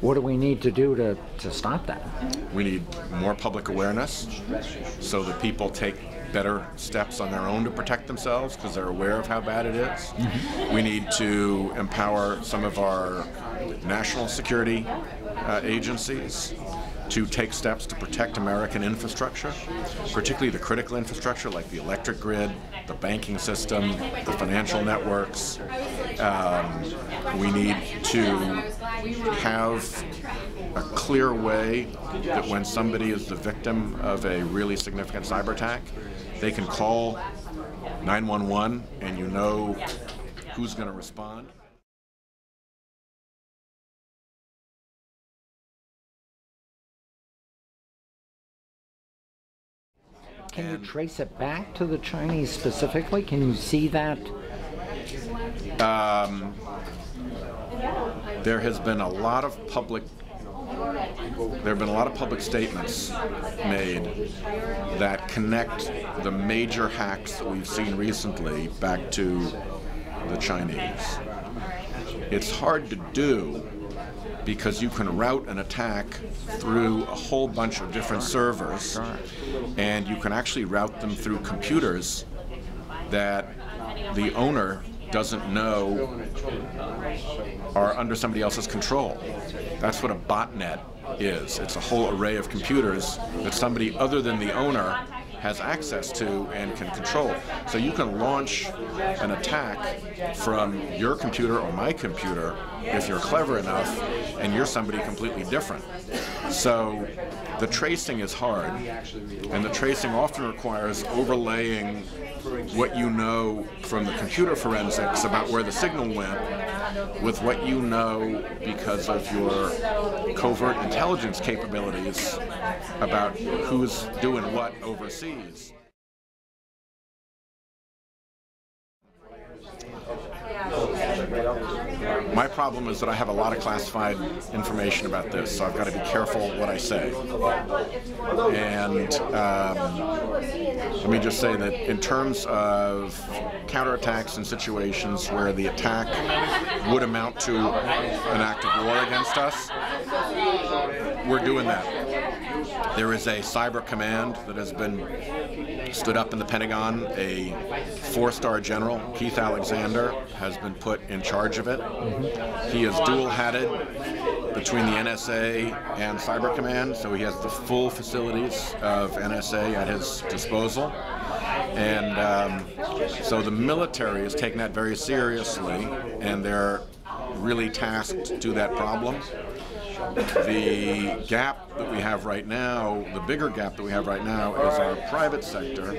What do we need to do to stop that? We need more public awareness so that people take better steps on their own to protect themselves because they're aware of how bad it is. Mm-hmm. We need to empower some of our national security agencies to take steps to protect American infrastructure, particularly the critical infrastructure like the electric grid, the banking system, the financial networks. We need to have a clear way that when somebody is the victim of a really significant cyber attack, they can call 911 and you know who's going to respond. Can you trace it back to the Chinese specifically? Can you see that? There have been a lot of public statements made that connect the major hacks that we've seen recently back to the Chinese. It's hard to do because you can route an attack through a whole bunch of different servers, and you can actually route them through computers that the owner doesn't know are under somebody else's control. That's what a botnet is. It's a whole array of computers that somebody other than the owner has access to and can control. So you can launch an attack from your computer or my computer if you're clever enough and you're somebody completely different. So the tracing is hard, and the tracing often requires overlaying what you know from the computer forensics about where the signal went with what you know because of your covert intelligence capabilities about who's doing what overseas. My problem is that I have a lot of classified information about this, so I've got to be careful what I say. And let me just say that in terms of counterattacks in situations where the attack would amount to an act of war against us, we're doing that. There is a cyber command that has been stood up in the Pentagon. A 4-star general, Keith Alexander, has been put in charge of it. Mm-hmm. He is dual-hatted between the NSA and Cyber Command, so he has the full facilities of NSA at his disposal. And so the military has taken that very seriously, and they're really tasked to do that problem. The gap that we have right now, the bigger gap that we have right now, is our private sector,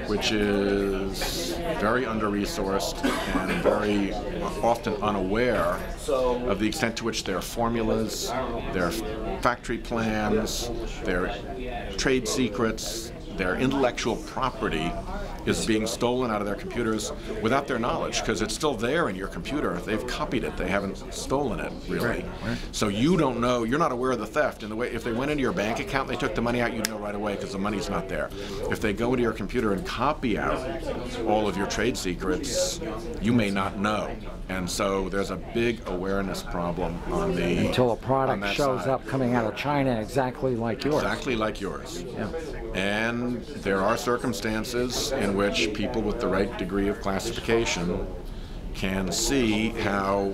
which is very under-resourced and very often unaware of the extent to which their formulas, their factory plans, their trade secrets, their intellectual property is being stolen out of their computers without their knowledge, because it's still there in your computer. They've copied it. They haven't stolen it, really. Right. So you don't know, you're not aware of the theft. In the way, if they went into your bank account and they took the money out, you'd know right away because the money's not there. If they go into your computer and copy out all of your trade secrets, you may not know. And so there's a big awareness problem on the until a product shows up coming out of China exactly like yours. Exactly like yours. Yeah. And there are circumstances in which people with the right degree of classification can see how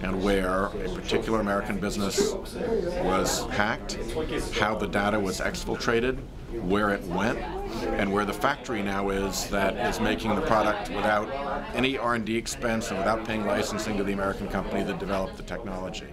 and where a particular American business was hacked, how the data was exfiltrated, where it went, and where the factory now is that is making the product without any R&D expense and without paying licensing to the American company that developed the technology.